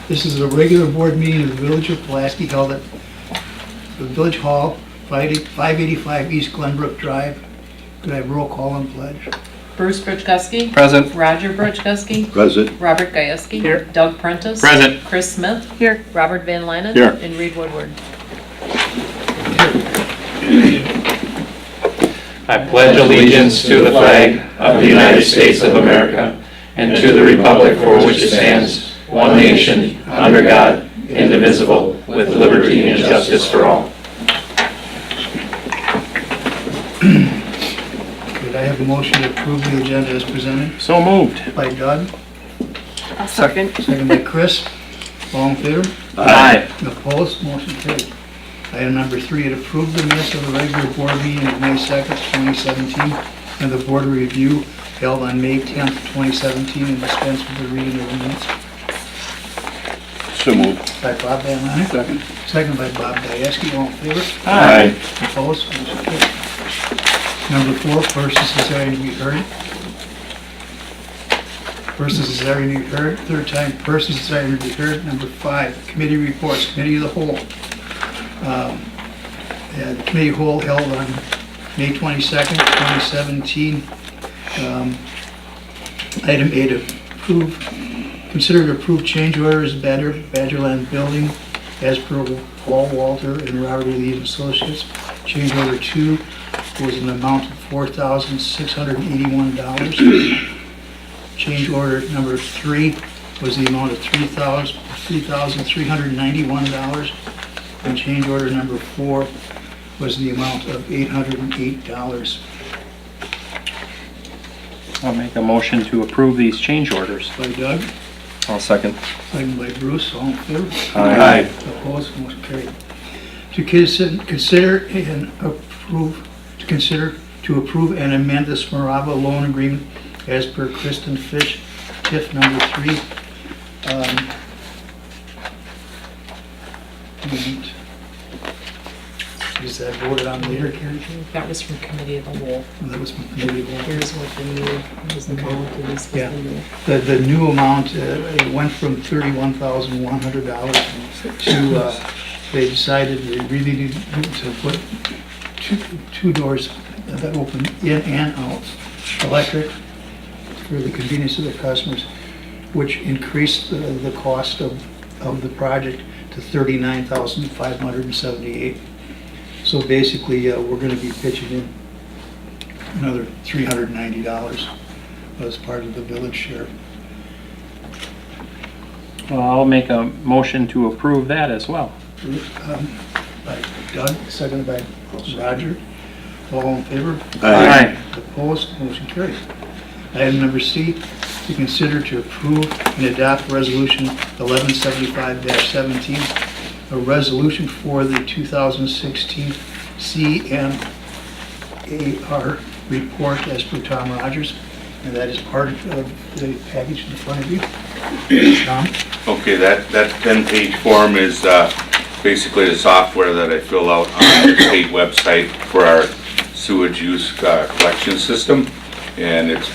This is a regular board meeting of the Village of Pulaski held at the Village Hall, 585 East Glenbrook Drive. Could I have roll call and pledge? Bruce Britchkuski. Present. Roger Britchkuski. Present. Robert Gajewski. Here. Doug Prentice. Present. Chris Smith. Here. Robert Van Lynen. Here. And Reed Woodward. I pledge allegiance to the flag of the United States of America and to the republic for which it stands, one nation, under God, indivisible, with liberty and justice for all. Could I have a motion to approve the agenda as presented? So moved. By Doug, Second. second by Chris. All in favor? Aye. Opposed? Motion carried. Item number 3, to approve the minutes of the regular board meeting of May 2nd, 2017, and the board review held on May 10th, 2017, and dispense with the reading of the minutes. So moved. By Bob Van Lynen. Second. Second by Bob Gajewski. All in favor? Aye. Opposed? Motion carried. Number 4, first is desiring to be heard. First is desiring to be heard. Third time, first is desiring to be heard. Number 5, committee reports, committee of the whole. The committee of the whole held on May 22nd, 2017. Item 8, approve, consider to approve change orders, Badgerland Building, as per Paul Walter and Robert E. Lee and Associates. Change order 2 was an amount of $4,681. Change order number 3 was the amount of $3,391. And change order number 4 was the amount of $808. I'll make a motion to approve these change orders. By Doug, I'll second. second by Bruce, all in favor? Aye. Opposed, motion carried. To consider and approve, to approve and amend the Smarava loan agreement as per Kristen Fish, TIF number 3. Is that voted on later, Karen? That was from committee of the whole. That was from committee of the whole. Here's what the new, was the amount, and this was Yeah. the new. The new amount, it went from $31,100 to, they decided they really needed to put two doors that open in and out, electric, for the convenience of the customers, which increased the cost of the project to $39,578. So basically, we're going to be pitching in another $390 as part of the village share. Well, I'll make a motion to approve that as well. By Doug, seconded by Roger. All in favor? Aye. Opposed? Motion carries. Item number C, to consider to approve and adopt resolution 1175-17, a resolution for the 2016 CMAR report as per Tom Rogers, and that is part of the package in front of you. Tom? Okay, that 10-page form is basically the software that I fill out on the state website for our sewage use collection system. And it's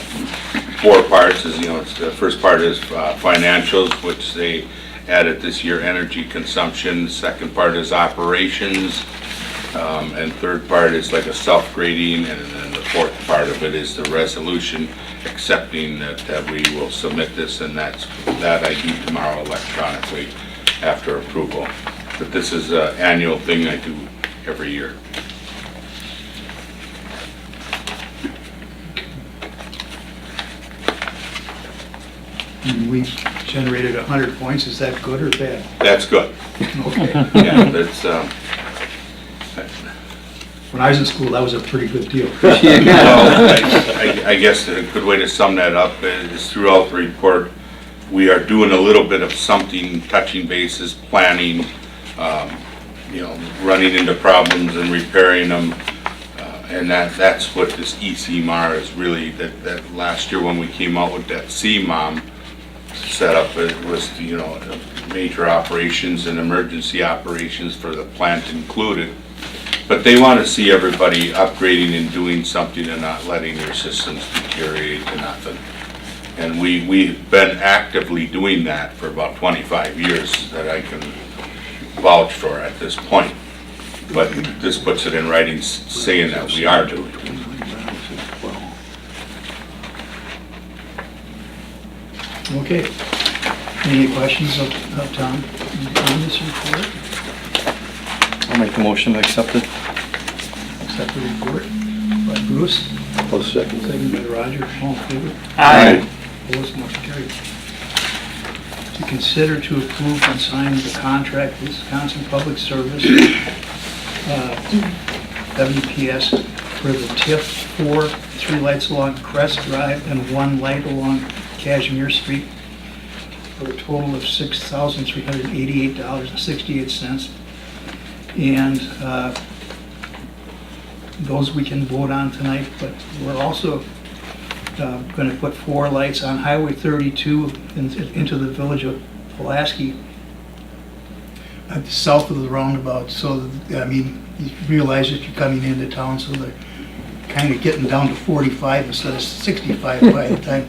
4 parts. It's the first part is financials, which they added this year, energy consumption. Second part is operations. And third part is like a self-grading. And then the fourth part of it is the resolution accepting that we will submit this, and that I do tomorrow electronically after approval. But this is an annual thing I do every year. And we generated 100 points. Is that good or bad? That's good. Okay. Yeah, that's, When I was in school, that was a pretty good deal. well, I guess a good way to sum that up is throughout the report, we are doing a little bit of something, touching bases, planning, running into problems and repairing them. And that's what this ECMAR is really, that last year when we came out with that CMOM setup, it was, major operations and emergency operations for the plant included. But they want to see everybody upgrading and doing something and not letting their systems deteriorate to nothing. And we've been actively doing that for about 25 years that I can vouch for at this point. But this puts it in writing saying that we are doing it. Okay. Any questions of Tom on this report? I'll make the motion to accept it. Accept the report by Bruce, I'll second. second by Roger, all in favor? Aye. Opposed, motion carried. To consider to approve and sign the contract with Wisconsin Public Service, WPS, for the TIF 4, 3 lights along Crest Drive and 1 light along Cashmere Street, for a total of $6,388.68. And those we can vote on tonight, but we're also going to put 4 lights on Highway 32 into the village of Pulaski, south of the roundabout. So, I mean, you realize that you're coming into town, so they're kind of getting down to 45 instead of 65 by the time.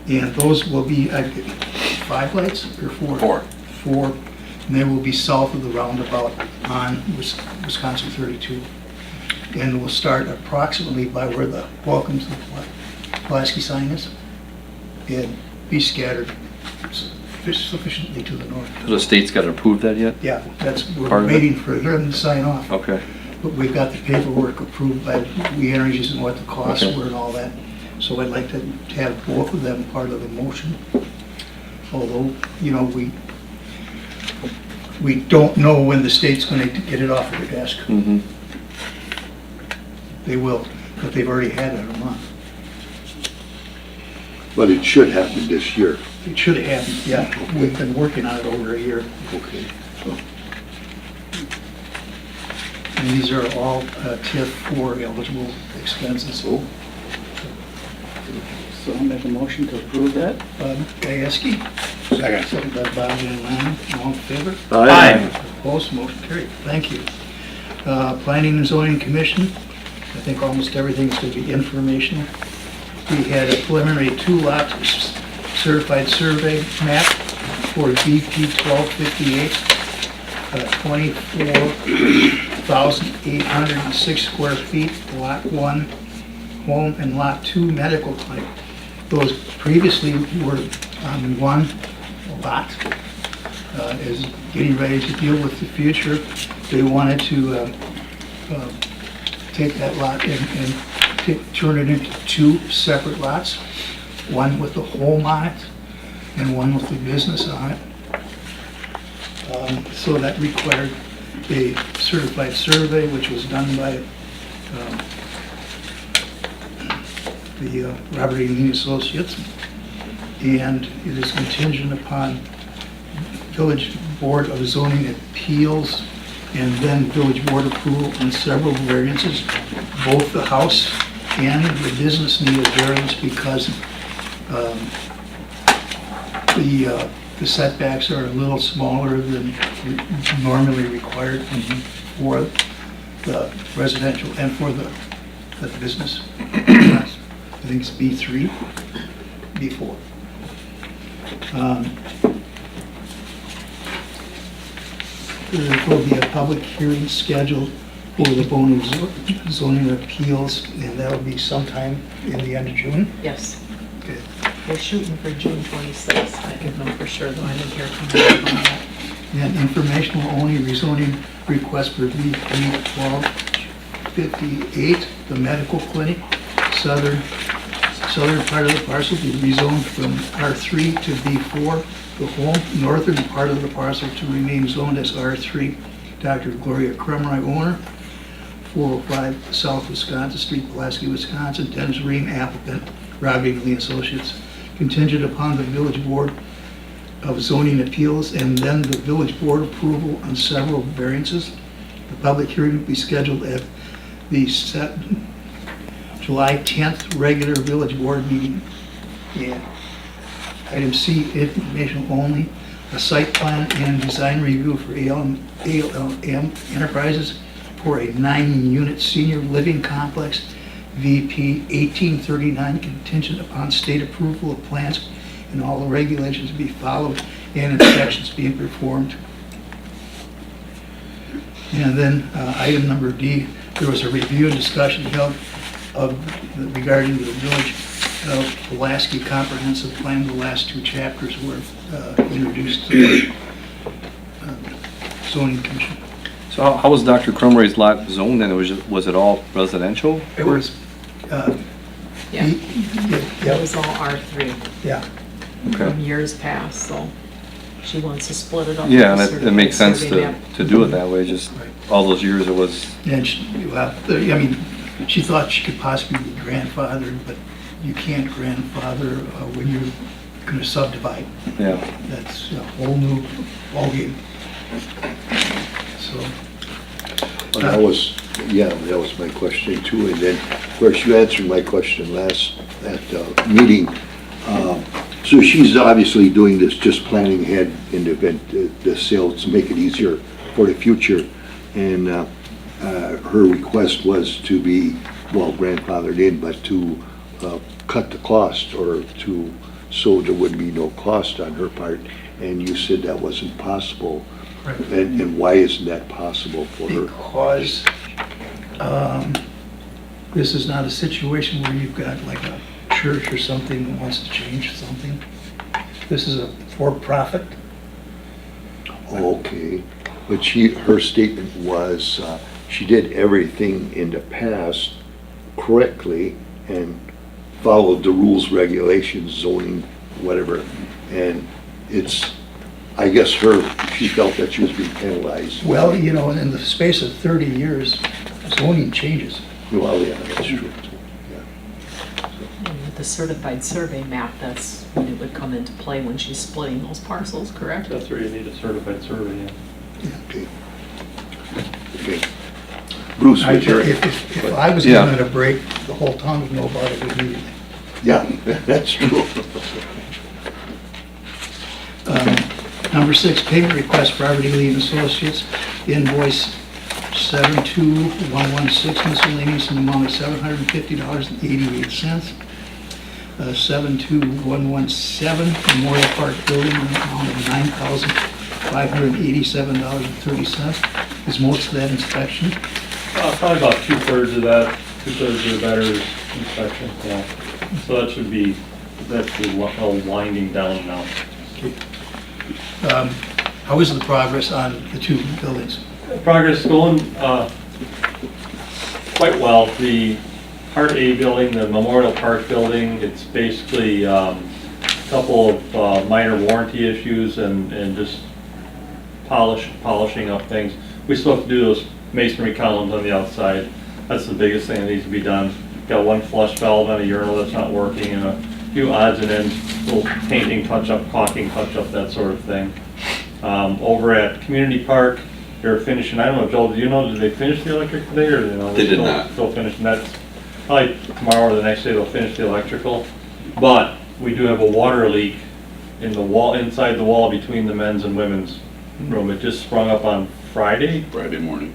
And those will be 5 lights or 4? 4. 4, and they will be south of the roundabout on Wisconsin 32. And we'll start approximately by where the welcome to the Pulaski sign is, and be scattered sufficiently to the north. The state's got to approve that yet? Yeah, we're Part of it? waiting for them to sign off. Okay. But we've got the paperwork approved by We Energies and what the costs Okay. were and all that. So I'd like to have both of them part of the motion. Although, you know, we don't know when the state's going to get it off their desk. Mm-hmm. They will, but they've already had it a month. But it should happen this year. It should have happened, yeah. We've been working on it over a year. Okay. And these are all TIF 4 eligible expenses. Oh, So I'll make a motion to approve that. Gieske, Second. second by Bob Van Laan, all in favor? Aye. Opposed, motion carried. Thank you. Planning and Zoning Commission, I think almost everything is going to be informational. We had a preliminary 2-lot certified survey map for BP 1258, 24,806 square feet, Lot 1 home and Lot 2 medical clinic. Those previously were on 1 lot. Is getting ready to deal with the future. They wanted to take that lot and turn it into 2 separate lots, one with the home on it and one with the business on it. So that required a certified survey, which was done by the Robert E. Lee Associates, and it is contingent upon Village Board of Zoning Appeals and then Village Board approval on several variances. Both the house and the business need a variance because the setbacks are a little smaller than normally required for the residential and for the business. I think it's B3, B4. There will be a public hearing scheduled for the Board of Zoning Appeals, and that will be sometime in the end of June. Yes, Okay. we're shooting for June 26th. I don't know for sure, though. I didn't hear coming up on that. And informational only rezoning request for BP 1258, the medical clinic, southern part of the parcel to be rezoned from R3 to B4. The whole northern part of the parcel to remain zoned as R3. Dr. Gloria Krumrei, owner, 405 South Wisconsin Street, Pulaski, Wisconsin. Dennis Ream, applicant, Robert E. Lee Associates. Contingent upon the Village Board of Zoning Appeals and then the Village Board approval on several variances. The public hearing will be scheduled at the July 10th regular Village Board meeting. And item C, informational only, a site plan and design review for ALM Enterprises for a 9-unit senior living complex VP 1839 contingent upon state approval of plans and all the regulations be followed and inspections being performed. And then item number D, there was a review and discussion held regarding the Village of Pulaski Comprehensive Plan. The last two chapters were introduced to the zoning commission. So how was Dr. Crumray's lot zoned then? Was it all residential? It was, Yeah, yeah, it was all R3 yeah. from Okay. years past, so she wants to split it up. Yeah, and into it makes sense survey map. to do it that way, just Right. all those years it was, And I mean, she thought she could possibly be grandfathered, but you can't grandfather when you're going to subdivide. yeah. That's a whole new ballgame. So, Well, that was, yeah, that was my question too. And then, of course, you answered my question last, at meeting. So she's obviously doing this, just planning ahead in the event the sale to make it easier for the future. And her request was to be, well, grandfathered in, but to cut the cost or to, so there would be no cost on her part. And you said that wasn't possible. right. And why isn't that possible for her? Because this is not a situation where you've got like a church or something that wants to change something. This is a for-profit. Okay, but her statement was, she did everything in the past correctly and followed the rules, regulations, zoning, whatever. And it's, I guess she felt that she was being penalized. Well, you know, in the space of 30 years, zoning changes. Well, yeah, that's true. And with the certified survey map, that's when it would come into play when she's splitting those parcels, correct? That's where you need a certified survey, yeah. Okay. Okay. Bruce, was there? If I was Yeah. giving it a break, the whole town would know about it immediately. Yeah, that's true. Number 6, payment request for Robert E. Lee and Associates, invoice 72116, miscellaneous in the amount of $750.88. 72117, Memorial Park Building, in the amount of $9,587.30. Is most of that inspection? Probably about 2/3 of that, 2/3 of the better is inspection, yeah. So that's all winding down now. How is the progress on the two buildings? Progress is going quite well. The Part A building, the Memorial Park building, it's basically a couple of minor warranty issues and just polishing up things. We still have to do those masonry columns on the outside. That's the biggest thing that needs to be done. Got one flush valve on a urinal that's not working and a few odds and ends, little painting touch-up, caulking touch-up, that sort of thing. Over at Community Park, they're finishing, I don't know, Joel, do you know, did they finish the electric today or, you know? They did still- not. Still finishing that. Probably tomorrow or the next day they'll finish the electrical. But we do have a water leak in the wall, inside the wall between the men's and women's room. It just sprung up on Friday Friday morning.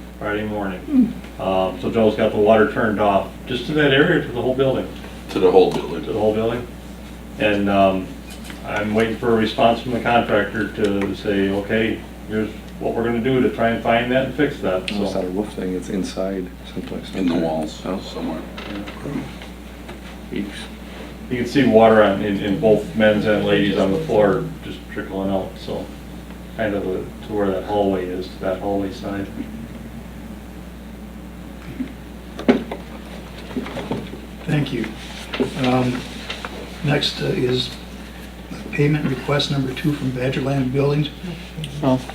So Joel's got the water turned off, just to that area, to the whole building, to the whole to building. the whole building. And I'm waiting for a response from the contractor to say, okay, here's what we're gonna do to try and find that and fix that, It's not so. a roof thing, it's inside someplace. In the walls Oh. somewhere. You can see water in both men's and ladies on the floor just trickling out, so kind of to where that hallway is, to that hallway side. Thank you. Next is payment request number 2 from Badgerland Buildings.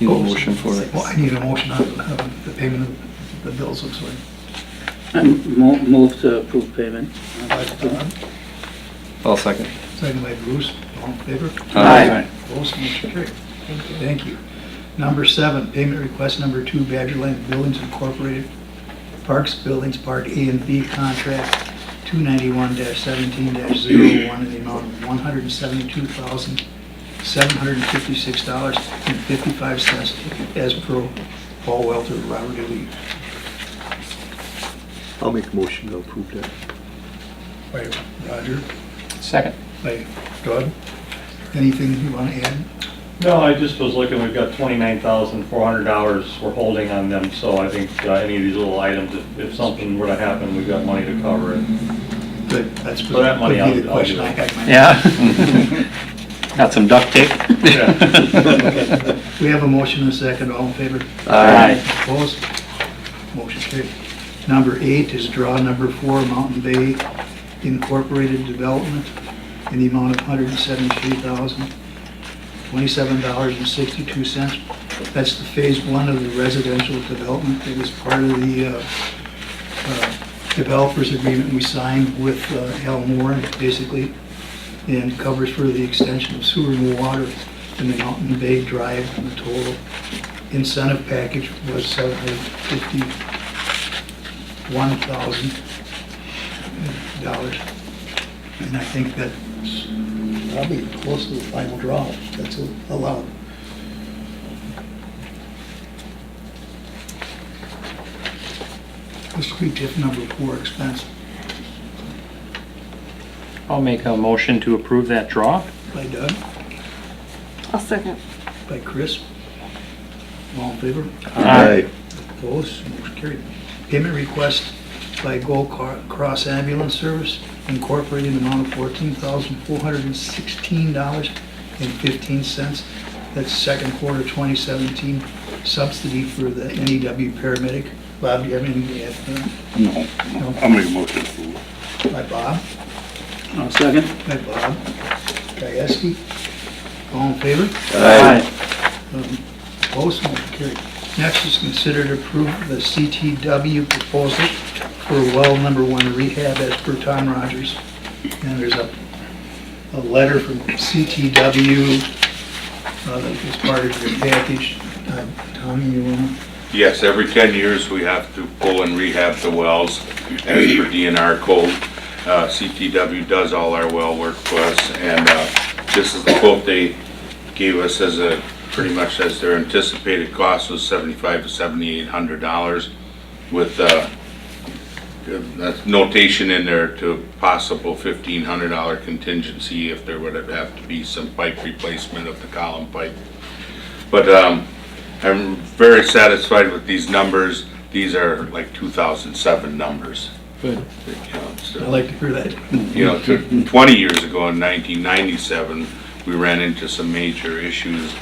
Need a motion for it. Well, I need a motion on the payment of the bills, looks like. Move to approve payment. I'll second. Second by Bruce, all in favor? Aye. Opposed, motion carried. Thank you. Thank you. Number 7, payment request number 2, Badgerland Buildings Incorporated, Parks Buildings Part A and B contract 291-17-01 in the amount of $172,756.55 as per Paul Welter, Robert E. Lee. I'll make a motion to approve that. by Roger, Second. by Doug. Anything you want to add? No, I just was looking, we've got $29,400 we're holding on them, so I think any of these little items, if something were to happen, we've got money to cover it. Good, that's So that money would be the I'll question do I it. had. Yeah. Got some duct tape? Yeah. We have a motion and a second, all in favor? Aye. Opposed? Motion carried. Number 8 is draw number 4, Mountain Bay Incorporated Development in the amount of $173,027.62. That's the phase 1 of the residential development that was part of the developers agreement we signed with Al Moore, basically, and covers for the extension of sewer and water in the Mountain Bay Drive. The total incentive package was $751,000. And I think that's probably close to the final draw, that's allowed. This will be TIF number 4 expense I'll make a motion to approve that draw. by Doug, I'll second. by Chris. All in favor? Aye. Opposed? Motion carried. Payment request by Gold Cross Ambulance Service Incorporated, amount of $14,416.15. That's second quarter 2017 subsidy for the NEW paramedic. Bob, do you have anything to add to that? No, I'll make a motion to approve. By Bob, I'll second. by Bob. Gieske. All in favor? Aye. Opposed? Motion carried. Next is consider to approve the CTW proposal for well number 1 rehab as per Tom Rogers. And there's a letter from CTW that is part of your package. Tommy, you want to? Yes, every 10 years we have to pull and rehab the wells as per DNR code. CTW does all our well work for us, and this is the quote they gave us as pretty much as their anticipated cost was $7,500 to $7,800 with that's notation in there to possible $1,500 contingency if there would have to be some pipe replacement of the column pipe. But I'm very satisfied with these numbers. These are like 2007 numbers. Good. So, I'd like to hear that. 20 years ago in 1997, we ran into some major issues,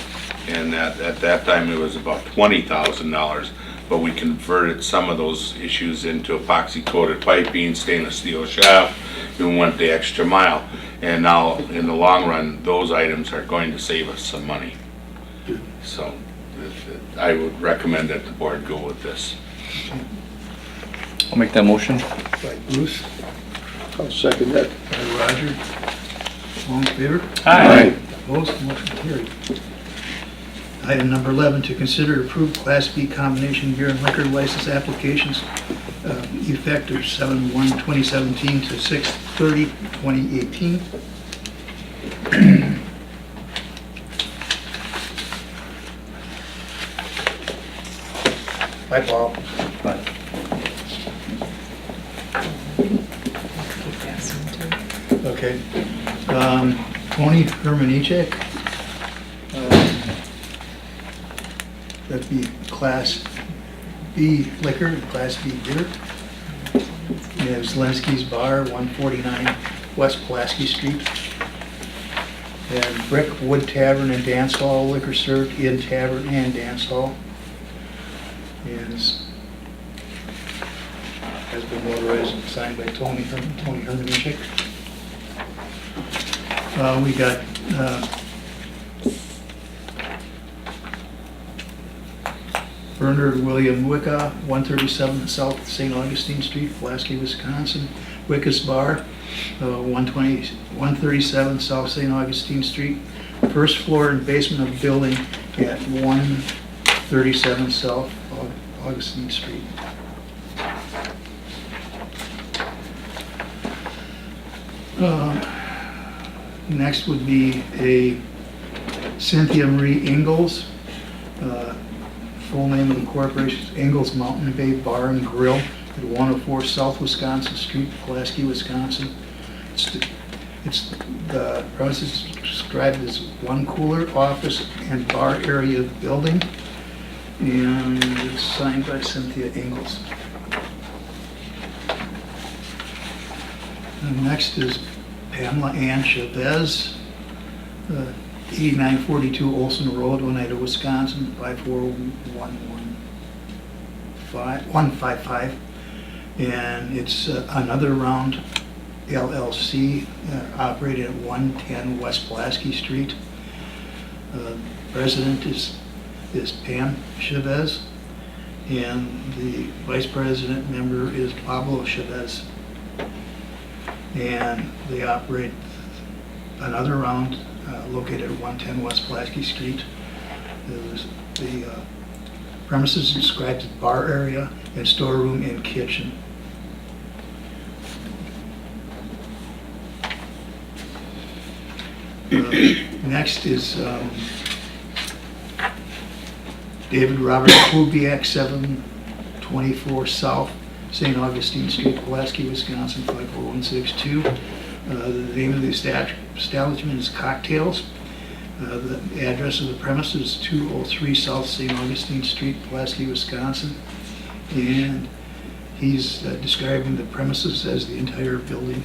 and at that time it was about $20,000, but we converted some of those issues into epoxy coated piping, stainless steel shaft, and went the extra mile. And now, in the long run, those items are going to save us some money. So I would recommend that the board go with this. I'll make that motion. By Bruce, I'll second that. by Roger. All in favor? Aye. Opposed? Motion carried. Item number 11, to consider approved Class B combination beer and liquor license applications effective 7/1/2017 to 6/30/2018. Hi, Paul. Okay. Tony Hermanichek. That'd be Class B liquor, Class B beer. We have Zelensky's Bar, 149 West Pulaski Street. And Brick Wood Tavern and Dance Hall, liquor served in tavern and dance hall. And has been notarized and signed by Tony Hermanichek. We got Bernard William Wicca, 137 South St. Augustine Street, Pulaski, Wisconsin. Wicca's Bar, 137 South St. Augustine Street. First floor and basement of building at 137 South Augustine Street. Next would be a Cynthia Marie Ingalls. Full name of the corporation is Ingalls Mountain Bay Bar and Grill at 104 South Wisconsin Street, Pulaski, Wisconsin. The premises is described as one cooler, office, and bar area of the building, and it's signed by Cynthia Ingles. And next is Pamela Ann Chavez, 8942 Olson Road, Oneida, Wisconsin, 54155. And it's Another Round LLC, operated at 110 West Pulaski Street. President is Pam Chavez, and the vice president member is Pablo Chavez. And they operate Another Round, located at 110 West Pulaski Street. The premises described as bar area and storeroom and kitchen. Next is David Robert Kubiak, 724 South St. Augustine Street, Pulaski, Wisconsin, 54162. The name of the establishment is Cocktails. The address of the premises is 203 South St. Augustine Street, Pulaski, Wisconsin. And he's describing the premises as the entire building.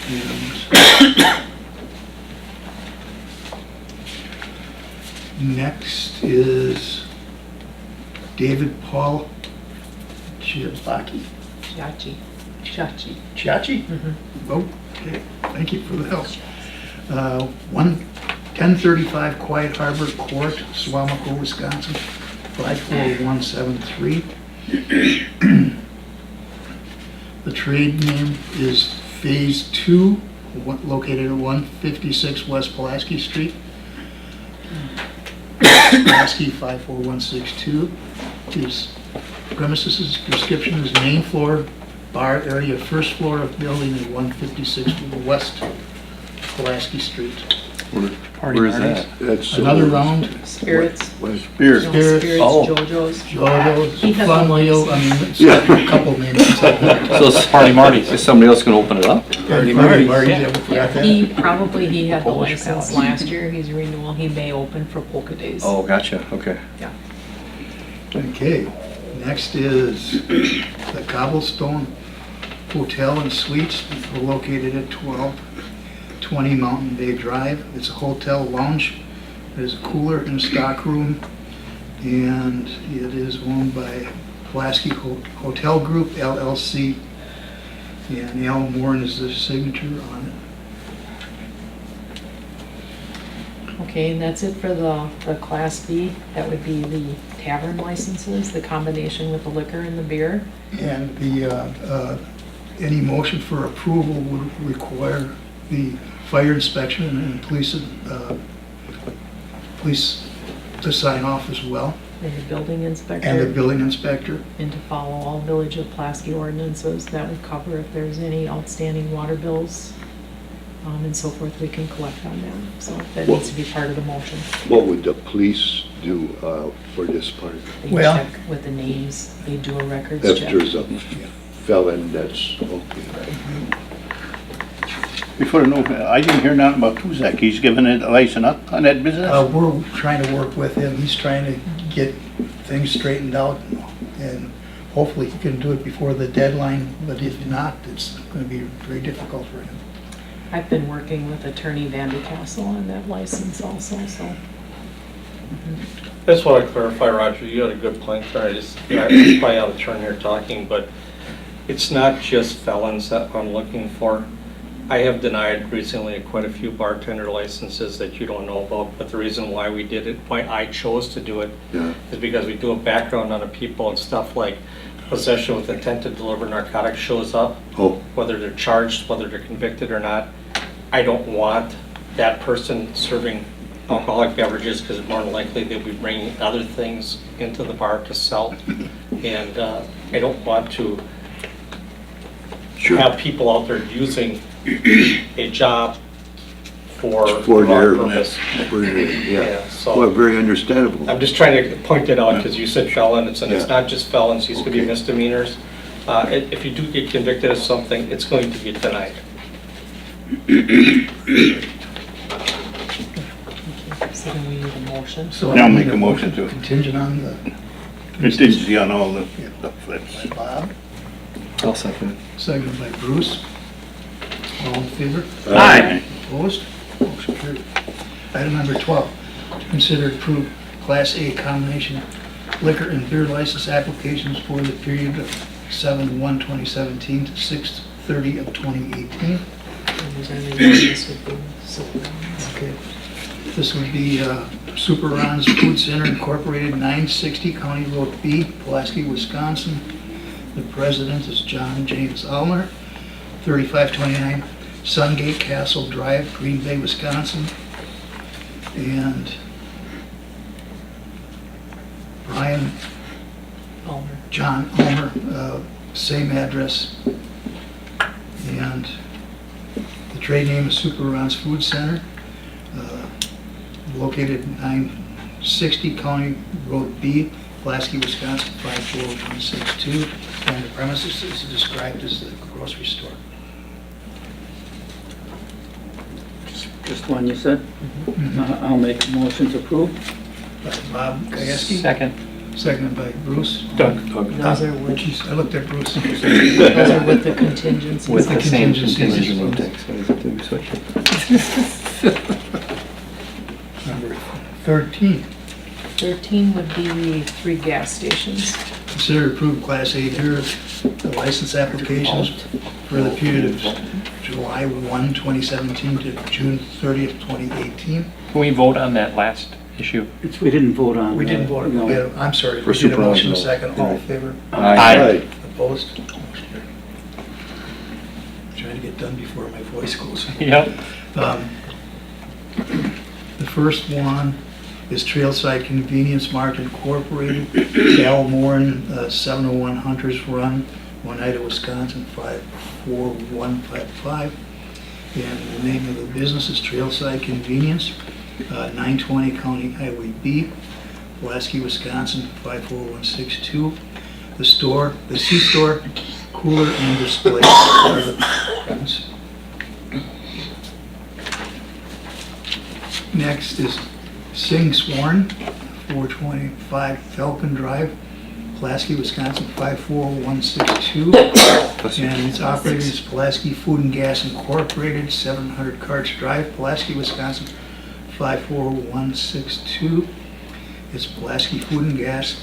And next is David Paul Chiapaki. Chachi. Chachi? Mhm. Okay, thank you for the help. 1035 Quiet Harbor Court, Suamico, Wisconsin, 54173. The trade name is Phase 2, located at 156 West Pulaski Street, Pulaski, 54162. His premises description is main floor, bar area, first floor of building at 156 West Pulaski Street. Where is that? That's Another Round, Spirits. Spirit. No, Spirits. Spirits, Oh. JoJo's. JoJo's, He has Fun the Wheel, I license. mean, it's Yeah. a couple names. So it's Party Marty's. Is somebody else gonna open it up? Marty, yeah, we forgot that. He had the Polish license palace. last year, he's renewal, he may open for Polka Days. Oh, gotcha, okay. Okay, next is the Cobblestone Hotel and Suites, located at 1220 Mountain Bay Drive. It's a hotel lounge. There's a cooler and a stock room, and it is owned by Pulaski Hotel Group LLC, and Al Moore is the signature on it. Okay, and that's it for the Class B. That would be the tavern licenses, the combination with the liquor and the beer. And any motion for approval would require the fire inspection and police to sign off as well, And the building and the inspector, building inspector. and to follow all Village of Pulaski ordinances. That would cover if there's any outstanding water bills, and so forth, we can collect on them. So that needs to be part of the motion. What would the police do for this part? They Well- check with the names, they do a records If check. there's a felon, that's okay. Before I know, I didn't hear nothing about Tuzak. He's giving it a license up on that business? We're trying to work with him. He's trying to get things straightened out, and hopefully he can do it before the deadline, but if not, it's going to be very difficult for him. I've been working with Attorney Vandy Castle on that license also, so. I just want to clarify, Roger, you had a good point there. I probably out of turn here talking, but it's not just felons that I'm looking for. I have denied recently quite a few bartender licenses that you don't know about, but the reason why we did it, why I chose to do it, Yeah. is because we do a background on the people and stuff like possession with intent to deliver narcotics shows up, Oh, whether they're charged, whether they're convicted or not. I don't want that person serving alcoholic beverages because more than likely they'll be bringing other things into the bar to sell. And I don't want to sure. have people out there using a job for For the wrong their, purpose. yeah. Yeah, so- Well, very understandable. I'm just trying to point it out because you said felons, and it's Yeah. not just felons, these could be Okay. misdemeanors. If you do get convicted of something, it's going to get denied. So then we need a motion. So I'll make a motion to. Contingent on the, Contingency on all the stuff that's. by Bob, I'll second it. seconded by Bruce. All in favor? Aye. Opposed? Motion carried. Item number 12, to consider approve Class A combination liquor and beer license applications for the period of 7/1/2017 to 6/30 of 2018. And there's only one, this would be Superman's. Okay. This would be Super Ron's Food Center Incorporated, 960 County Road B, Pulaski, Wisconsin. The president is John James Allner. 3529 Sungate Castle Drive, Green Bay, Wisconsin. And Brian Ulmer. John Ulmer, same address. And the trade name is Super Ron's Food Center, located 960 County Road B, Pulaski, Wisconsin, 54162. And the premises is described as the grocery store. Just one you said? I'll make a motion to approve. By Bob Gieske, Second. seconded by Bruce. Doug. Those are with, Jeez, I looked at Bruce. those are with the contingencies. With the same Contingencies. contingencies. Number 13, 13 would be 3 gas stations. consider approved Class A beer license applications for the period of July 1, 2017 to June 30th, 2018. Can we vote on that last issue? We didn't vote on. We didn't vote, no. I'm sorry, For we did a Super motion, a Ron, no. second, all in favor, Aye. opposed? Motion carried. Trying to get done before my voice goes. Yep. The first one is Trailside Convenience Mart Incorporated, Almoran, 701 Hunters Run, Oneida, Wisconsin, 54155. And the name of the business is Trailside Convenience, 920 County Highway B, Pulaski, Wisconsin, 54162. The store, the C-store, cooler and display are the premise. Next is Sing Sworn, 425 Falcon Drive, Pulaski, Wisconsin, 54162. And it's operated as Pulaski Food and Gas Incorporated, 700 Carts Drive, Pulaski, Wisconsin, 54162. It's Pulaski Food and Gas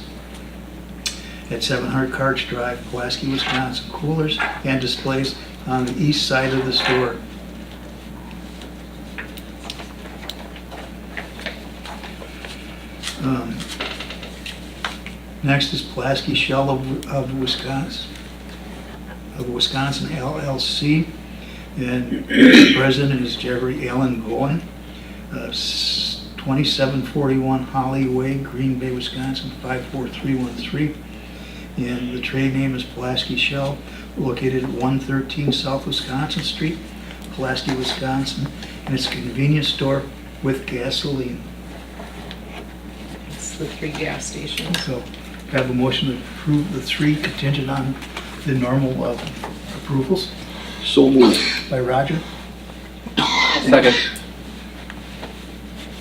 at 700 Carts Drive, Pulaski, Wisconsin. Coolers and displays on the east side of the store. Next is Pulaski Shell of Wisconsin LLC, and the president is Jeffrey Allen Bowen, 2741 Holly Way, Green Bay, Wisconsin, 54313. And the trade name is Pulaski Shell, located at 113 South Wisconsin Street, Pulaski, Wisconsin, and it's a convenience store with gasoline. It's the 3 gas stations. So have a motion to approve the 3 contingent on the normal approvals So moved. by Roger. Second.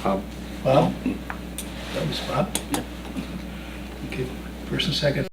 Bob? That was Bob? Okay, first and second.